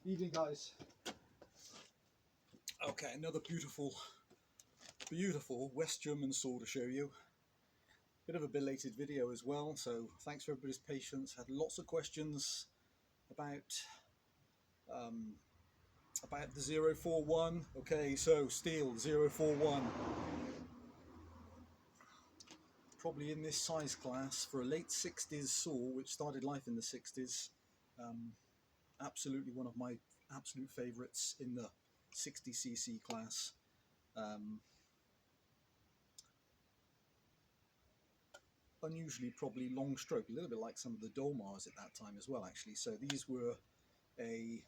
Evening, guys. Okay, another beautiful West German saw to show you. Bit of a belated video as well, so thanks for everybody's patience. Had lots of questions about the 041. Okay, so Stihl 041. Probably in this size class for a late 60s saw, which started life in the 60s. Absolutely one of my absolute favourites in the 60cc class. Unusually probably long stroke, a little bit like some of the Dolmars at that time as well, actually. So these were a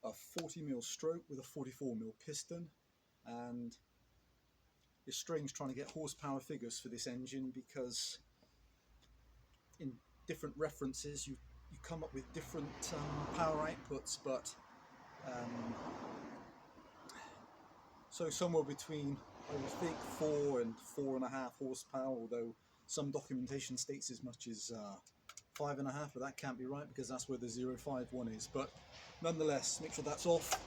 40mm stroke with a 44mm piston, and it's strange trying to get horsepower figures for this engine because in different references you come up with different power outputs, but so somewhere between, I would think, 4 and 4.5 horsepower, although some documentation states as much as 5.5, but that can't be right because that's where the 051 is. But nonetheless, make sure that's off.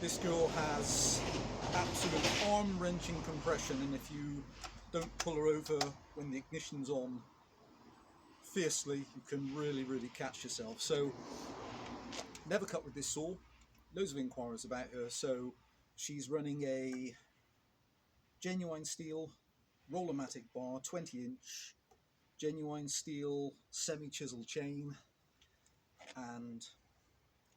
This girl has absolute arm-wrenching compression, and if you don't pull her over when the ignition's on fiercely, you can really catch yourself. So never cut with this saw. Loads of inquiries about her. So she's running a genuine Stihl Rollermatic bar, 20-inch, genuine Stihl semi-chisel chain, and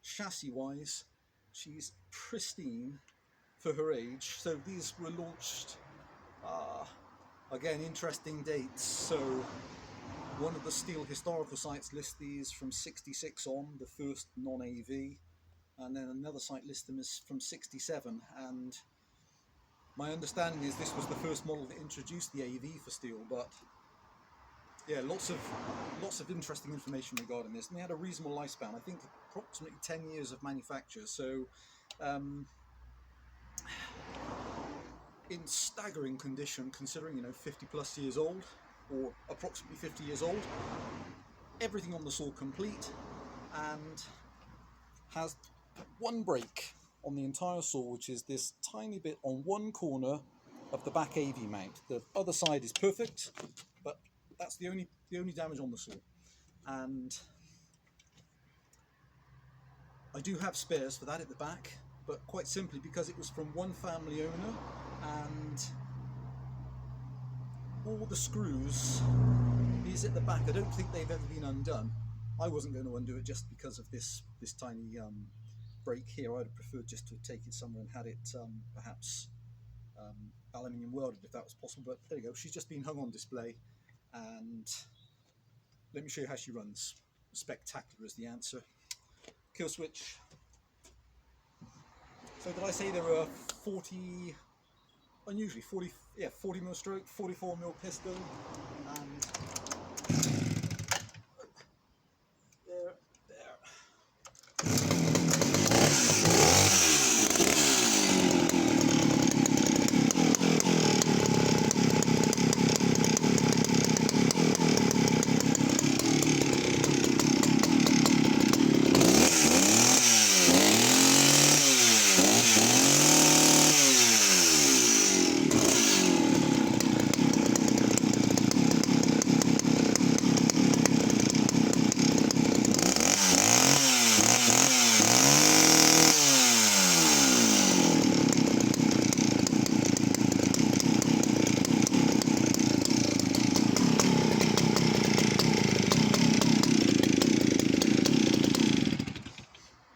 chassis-wise, she's pristine for her age. So these were launched, again, interesting dates. So one of the Stihl historical sites lists these from 66 on, the first non-AV, and then another site lists them as from 67, and my understanding is this was the first model that introduced the AV for Stihl. But yeah, lots of interesting information regarding this, and they had a reasonable lifespan. I think approximately 10 years of manufacture. So in staggering condition, considering 50 plus years old, or approximately 50 years old. Everything on the saw complete, and has one break on the entire saw, which is this tiny bit on one corner of the back AV mount. The other side is perfect, but that's the only damage on the saw. And I do have spares for that at the back, but quite simply because it was from one family owner, and all the screws, these at the back, I don't think they've ever been undone. I wasn't going to undo it just because of this tiny break here. I'd have preferred just to take it somewhere and had it perhaps aluminium welded if that was possible, but there you go. She's just been hung on display, and let me show you how she runs. Spectacular is the answer. Kill switch. So did I say there were 40, unusually 40mm stroke, 44mm piston, and there.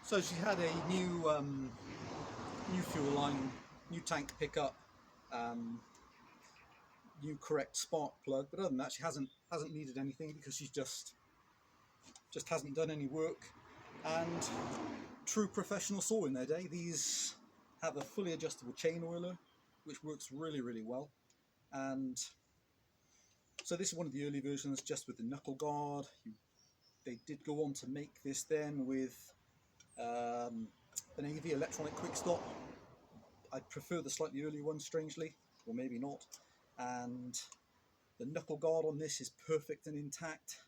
So she had a new fuel line, new tank pickup, new correct spark plug, but other than that she hasn't needed anything because she's just hasn't done any work. And true professional saw in their day. These have a fully adjustable chain oiler, which works really well. And so this is one of the early versions, just with the knuckle guard. They did go on to make this then with an AV electronic quick stop. I prefer the slightly earlier one, strangely, or maybe not. And the knuckle guard on this is perfect and intact.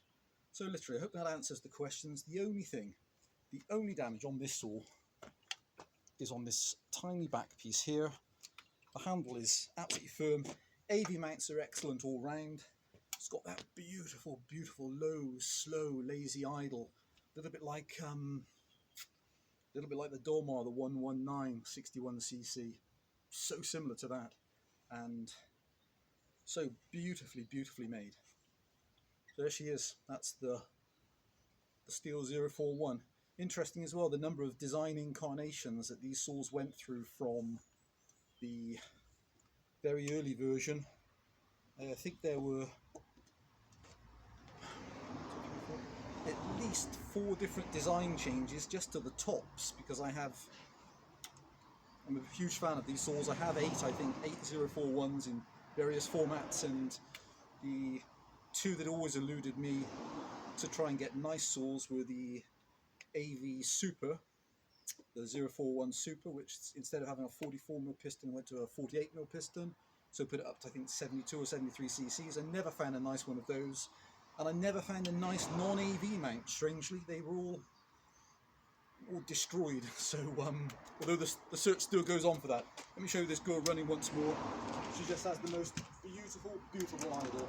So literally, I hope that answers the questions. The only damage on this saw is on this tiny back piece here. The handle is absolutely firm. AV mounts are excellent all round. It's got that beautiful, beautiful low, slow, lazy idle. A little bit like the Dolmar, the 119 61cc. So similar to that, and so beautifully, beautifully made. So there she is. That's the Stihl 041. Interesting as well, the number of design incarnations that these saws went through from the very early version. I think there were at least 4 different design changes just to the tops, because I'm a huge fan of these saws. I have 8 041s in various formats, and the 2 that always eluded me to try and get nice saws were the AV Super, the 041 Super, which instead of having a 44mm piston went to a 48mm piston, so put it up to I think 72 or 73 cc's. I never found a nice one of those, and I never found a nice non-AV mount. Strangely, they were all destroyed. So although the search still goes on for that. Let me show you this girl running once more. She just has the most beautiful, beautiful idle.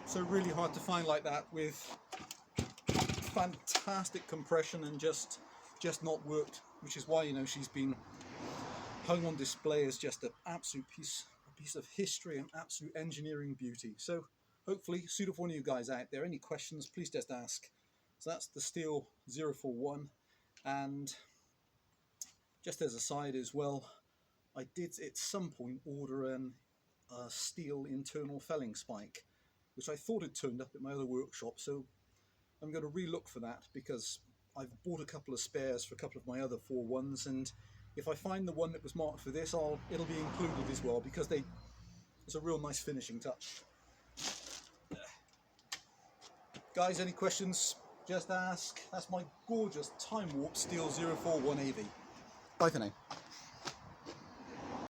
So really hard to find like that, with fantastic compression and just not worked, which is why, you know, she's been hung on display as just an absolute piece of history and absolute engineering beauty. So hopefully suitable for you guys out there. Any questions, please just ask. So that's the Stihl 041, and just as a side as well, I did at some point order a Stihl internal felling spike, which I thought had turned up at my other workshop, so I'm going to re-look for that, because I've bought a couple of spares for a couple of my other 41s, and if I find the one that was marked for this, it'll be included as well, because it's a real nice finishing touch. Guys, any questions, just ask. That's my gorgeous time warp Stihl 041 AV. Bye for now.